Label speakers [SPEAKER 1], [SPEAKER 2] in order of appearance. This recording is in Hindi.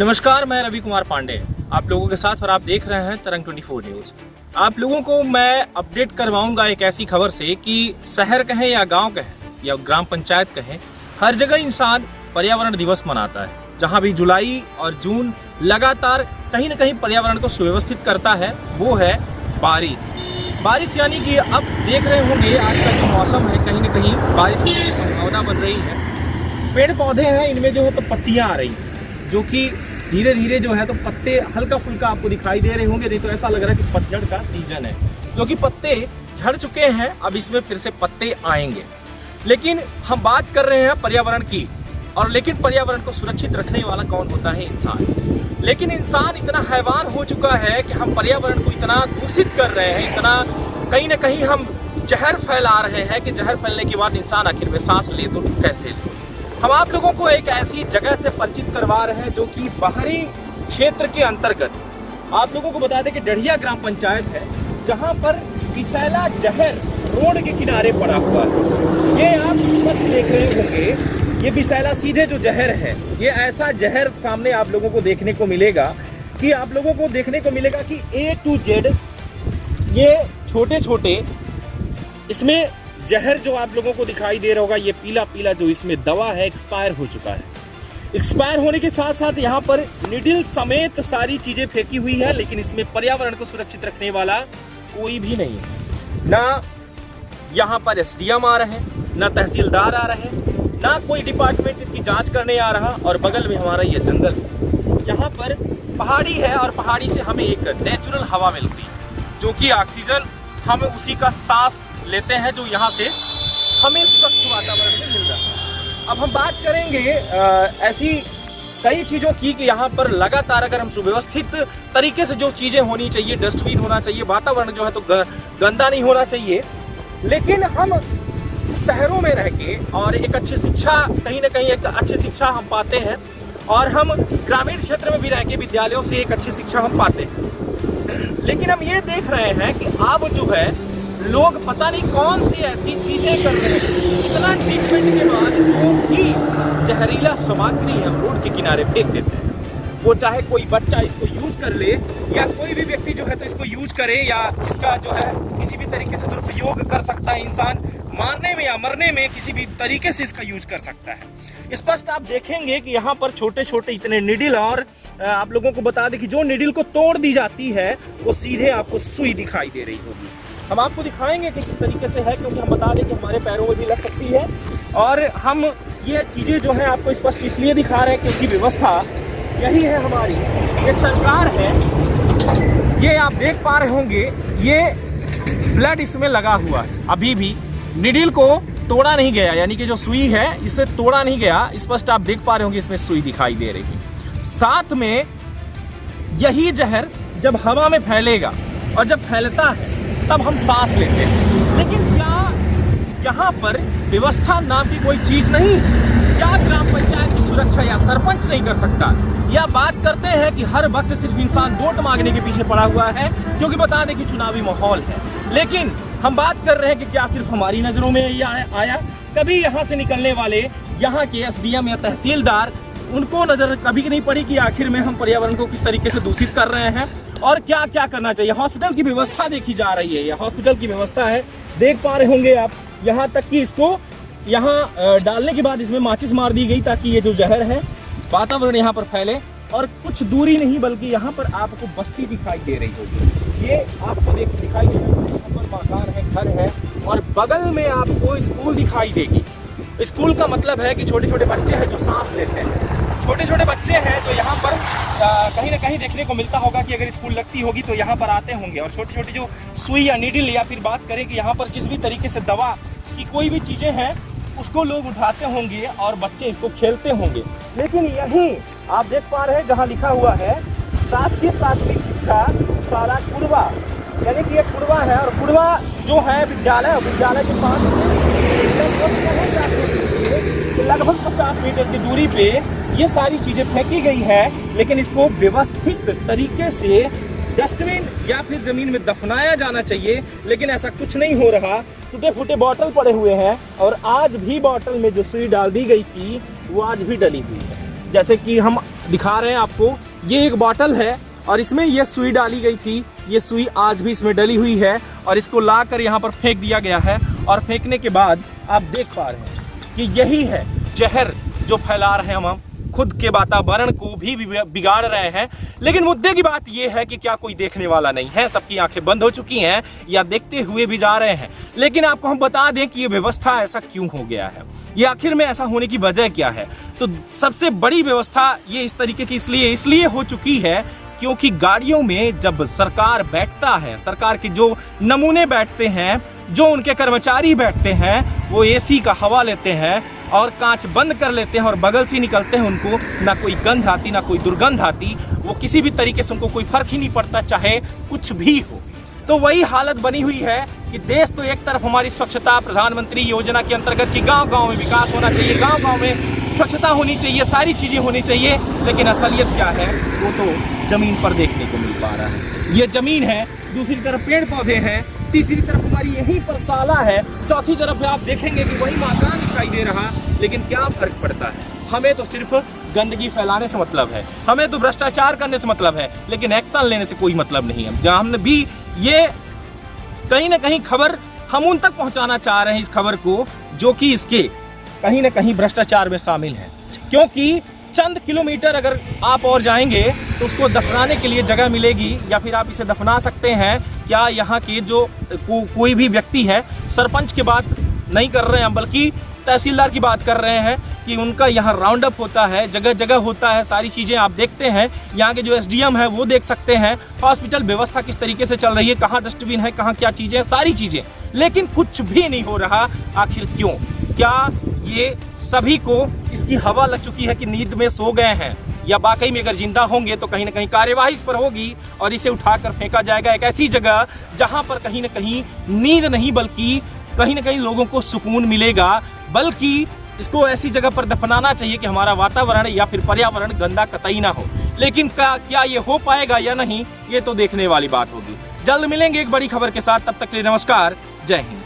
[SPEAKER 1] नमस्कार, मैं रवि कुमार पांडे आप लोगों के साथ और आप देख रहे हैं तरंग 24 न्यूज। आप लोगों को मैं अपडेट करवाऊंगा एक ऐसी खबर से कि शहर कहें या गांव कहें या ग्राम पंचायत कहें, हर जगह इंसान पर्यावरण दिवस मनाता है। जहां भी जुलाई और जून लगातार कहीं न कहीं पर्यावरण को सुव्यवस्थित करता है, वो है बारिश। यानी कि अब देख रहे होंगे आज का जो मौसम है, कहीं न कहीं बारिश की संभावना बन रही है। पेड़ पौधे हैं, इनमें जो है तो पत्तियां आ रही हैं, जो कि धीरे धीरे जो है तो पत्ते हल्का फुल्का आपको दिखाई दे रहे होंगे। नहीं तो ऐसा लग रहा है कि पतझड़ का सीजन है, जो कि पत्ते झड़ चुके हैं, अब इसमें फिर से पत्ते आएंगे। लेकिन हम बात कर रहे हैं पर्यावरण की, और लेकिन पर्यावरण को सुरक्षित रखने वाला कौन होता है? इंसान। लेकिन इंसान इतना हैवान हो चुका है कि हम पर्यावरण को इतना दूषित कर रहे हैं, इतना कहीं ना कहीं हम जहर फैला रहे हैं कि जहर फैलने के बाद इंसान आखिर में सांस ले तो कैसे ले। हम आप लोगों को एक ऐसी जगह से परिचित करवा रहे हैं जो कि बाहरी क्षेत्र के अंतर्गत, आप लोगों को बता दें कि डढ़िया ग्राम पंचायत है, जहां पर विषैला जहर रोड के किनारे पड़ा हुआ है। ये आप स्पष्ट देख रहे होंगे, ये विषैला सीधे जो जहर है, ये ऐसा जहर सामने आप लोगों को देखने को मिलेगा कि आप लोगों को देखने को मिलेगा कि A to Z ये छोटे छोटे इसमें जहर जो आप लोगों को दिखाई दे रहा होगा, ये पीला पीला जो इसमें दवा है, एक्सपायर हो चुका है। एक्सपायर होने के साथ साथ यहाँ पर निडिल समेत सारी चीजें फेंकी हुई है, लेकिन इसमें पर्यावरण को सुरक्षित रखने वाला कोई भी नहीं है। ना यहाँ पर SDM आ रहे हैं, ना तहसीलदार आ रहे हैं, ना कोई डिपार्टमेंट इसकी जांच करने आ रहा। और बगल में हमारा ये जंगल है, यहाँ पर पहाड़ी है और पहाड़ी से हमें एक नेचुरल हवा मिलती है, जो कि ऑक्सीजन हम उसी का सांस लेते हैं, जो यहाँ से हमें स्वच्छ वातावरण में मिल रहा है। अब हम बात करेंगे ऐसी कई चीज़ों की कि यहाँ पर लगातार अगर हम सुव्यवस्थित तरीके से जो चीज़ें होनी चाहिए, डस्टबिन होना चाहिए, वातावरण जो है तो गंदा नहीं होना चाहिए। लेकिन हम शहरों में रह के और एक अच्छी शिक्षा, कहीं ना कहीं एक अच्छी शिक्षा हम पाते हैं, और हम ग्रामीण क्षेत्र में भी रह के विद्यालयों से एक अच्छी शिक्षा हम पाते हैं। लेकिन हम ये देख रहे हैं कि अब जो है लोग पता नहीं कौन सी ऐसी चीजें कर रहे हैं, इतना ट्रीटमेंट के बाद जो कि जहरीला सामग्री हम रोड के किनारे फेंक देते हैं। वो चाहे कोई बच्चा इसको यूज कर ले या कोई भी व्यक्ति जो है तो इसको यूज करे, या इसका जो है किसी भी तरीके से दुरुपयोग कर सकता है। इंसान मारने में या मरने में किसी भी तरीके से इसका यूज कर सकता है। स्पष्ट आप देखेंगे कि यहाँ पर छोटे छोटे इतने निडिल, और आप लोगों को बता दें कि जो निडिल को तोड़ दी जाती है वो सीधे आपको सुई दिखाई दे रही होगी। हम आपको दिखाएंगे कि किस तरीके से है, क्योंकि हम बता दें कि हमारे पैरों में भी लग सकती है। और हम ये चीज़ें जो है आपको स्पष्ट इसलिए दिखा रहे हैं क्योंकि व्यवस्था यही है हमारी, ये सरकार है। ये आप देख पा रहे होंगे, ये ब्लड इसमें लगा हुआ है, अभी भी निडिल को तोड़ा नहीं गया, यानी कि जो सुई है इसे तोड़ा नहीं गया। स्पष्ट आप देख पा रहे होंगे, इसमें सुई दिखाई दे रही है। साथ में यही जहर जब हवा में फैलेगा, और जब फैलता है तब हम सांस लेते हैं। लेकिन क्या यहाँ पर व्यवस्था नाम की कोई चीज नहीं है? क्या ग्राम पंचायत की सुरक्षा या सरपंच नहीं कर सकता? या बात करते हैं कि हर वक्त सिर्फ इंसान वोट मांगने के पीछे पड़ा हुआ है, क्योंकि बता दें कि चुनावी माहौल है। लेकिन हम बात कर रहे हैं कि क्या सिर्फ हमारी नजरों में ये आया? कभी यहाँ से निकलने वाले यहाँ के SDM या तहसीलदार, उनको नजर कभी नहीं पड़ी कि आखिर में हम पर्यावरण को किस तरीके से दूषित कर रहे हैं और क्या क्या करना चाहिए। हॉस्पिटल की व्यवस्था देखी जा रही है, यह हॉस्पिटल की व्यवस्था है, देख पा रहे होंगे आप। यहाँ तक कि इसको यहाँ डालने के बाद इसमें माचिस मार दी गई ताकि ये जो जहर है वातावरण यहाँ पर फैले। और कुछ दूरी नहीं बल्कि यहाँ पर आपको बस्ती दिखाई दे रही होगी, ये आपको दिखाई दे रही है, मकान है, घर है, और बगल में आपको स्कूल दिखाई देगी। स्कूल का मतलब है कि छोटे छोटे बच्चे हैं जो सांस लेते हैं, छोटे छोटे बच्चे हैं जो यहाँ पर कहीं ना कहीं देखने को मिलता होगा कि अगर स्कूल लगती होगी तो यहाँ पर आते होंगे। और छोटी छोटी जो सुई या नीडल, या फिर बात करें कि यहाँ पर जिस भी तरीके से दवा की कोई भी चीज़ें हैं उसको लोग उठाते होंगे और बच्चे इसको खेलते होंगे। लेकिन यही आप देख पा रहे हैं जहाँ लिखा हुआ है शासकीय प्राथमिक शिक्षा शाला कुड़वा, यानी कि ये कुड़वा है, और कुड़वा जो है विद्यालय के पास लगभग 50 मीटर की दूरी पे ये सारी चीजें फेंकी गई है। लेकिन इसको व्यवस्थित तरीके से डस्टबिन या फिर जमीन में दफनाया जाना चाहिए, लेकिन ऐसा कुछ नहीं हो रहा। टूटे फूटे बॉटल पड़े हुए हैं, और आज भी बॉटल में जो सुई डाल दी गई थी वो आज भी डली हुई है। जैसे कि हम दिखा रहे हैं आपको, ये एक बॉटल है और इसमें ये सुई डाली गई थी। ये सुई आज भी इसमें डली हुई है और इसको लाकर यहाँ पर फेंक दिया गया है। और फेंकने के बाद आप देख पा रहे हैं कि यही है जहर जो फैला रहे हैं हम खुद के वातावरण को भी बिगाड़ रहे हैं। लेकिन मुद्दे की बात यह है कि क्या कोई देखने वाला नहीं है, सबकी आंखें बंद हो चुकी हैं या देखते हुए भी जा रहे हैं। लेकिन आपको हम बता दें कि ये व्यवस्था ऐसा क्यों हो गया है, ये आखिर में ऐसा होने की वजह क्या है। तो सबसे बड़ी व्यवस्था ये इस तरीके की इसलिए हो चुकी है क्योंकि गाड़ियों में जब सरकार बैठता है, सरकार के जो नमूने बैठते हैं, जो उनके कर्मचारी बैठते हैं, वो एसी का हवा लेते हैं और कांच बंद कर लेते हैं और बगल से निकलते हैं। उनको ना कोई गंध आती ना कोई दुर्गंध आती, वो किसी भी तरीके से उनको कोई फर्क ही नहीं पड़ता, चाहे कुछ भी हो। तो वही हालत बनी हुई है कि देश तो एक तरफ हमारी स्वच्छता प्रधानमंत्री योजना के अंतर्गत कि गांव-गांव में विकास होना चाहिए, गांव-गांव में स्वच्छता होनी चाहिए, सारी चीजें होनी चाहिए, लेकिन असलियत क्या है वो तो जमीन पर देखने को मिल पा रहा है। ये जमीन है, दूसरी तरफ पेड़ पौधे हैं, तीसरी तरफ हमारी यहीं पर साला है, चौथी तरफ आप देखेंगे कि वही मकान दिखाई दे रहा। लेकिन क्या फर्क पड़ता है? हमें तो सिर्फ गंदगी फैलाने से मतलब है, हमें तो भ्रष्टाचार करने से मतलब है, लेकिन एक्शन लेने से कोई मतलब नहीं है। जहां हमने भी ये कहीं ना कहीं खबर हम उन तक पहुंचाना चाह रहे हैं, इस खबर को जो कि इसके कहीं ना कहीं भ्रष्टाचार में शामिल है। क्योंकि चंद किलोमीटर अगर आप और जाएंगे तो उसको दफनाने के लिए जगह मिलेगी, या फिर आप इसे दफना सकते हैं। क्या यहाँ के जो कोई भी व्यक्ति है, सरपंच की बात नहीं कर रहे हैं बल्कि तहसीलदार की बात कर रहे हैं कि उनका यहाँ राउंड अप होता है, जगह जगह होता है, सारी चीज़ें आप देखते हैं। यहाँ के जो एसडीएम है वो देख सकते हैं, हॉस्पिटल व्यवस्था किस तरीके से चल रही है, कहाँ डस्टबिन है, कहाँ क्या चीज़ें, सारी चीज़ें। लेकिन कुछ भी नहीं हो रहा। आखिर क्यों? क्या ये सभी को इसकी हवा लग चुकी है कि नींद में सो गए हैं, या वाकई में अगर जिंदा होंगे तो कहीं ना कहीं कार्यवाही इस पर होगी और इसे उठाकर फेंका जाएगा एक ऐसी जगह जहां पर कहीं ना कहीं नींद नहीं बल्कि कहीं ना कहीं लोगों को सुकून मिलेगा। बल्कि इसको ऐसी जगह पर दफनाना चाहिए कि हमारा वातावरण या फिर पर्यावरण गंदा कतई ना हो। लेकिन क्या ये हो पाएगा या नहीं, ये तो देखने वाली बात होगी। जल्द मिलेंगे एक बड़ी खबर के साथ, तब तक के लिए नमस्कार, जय हिंद।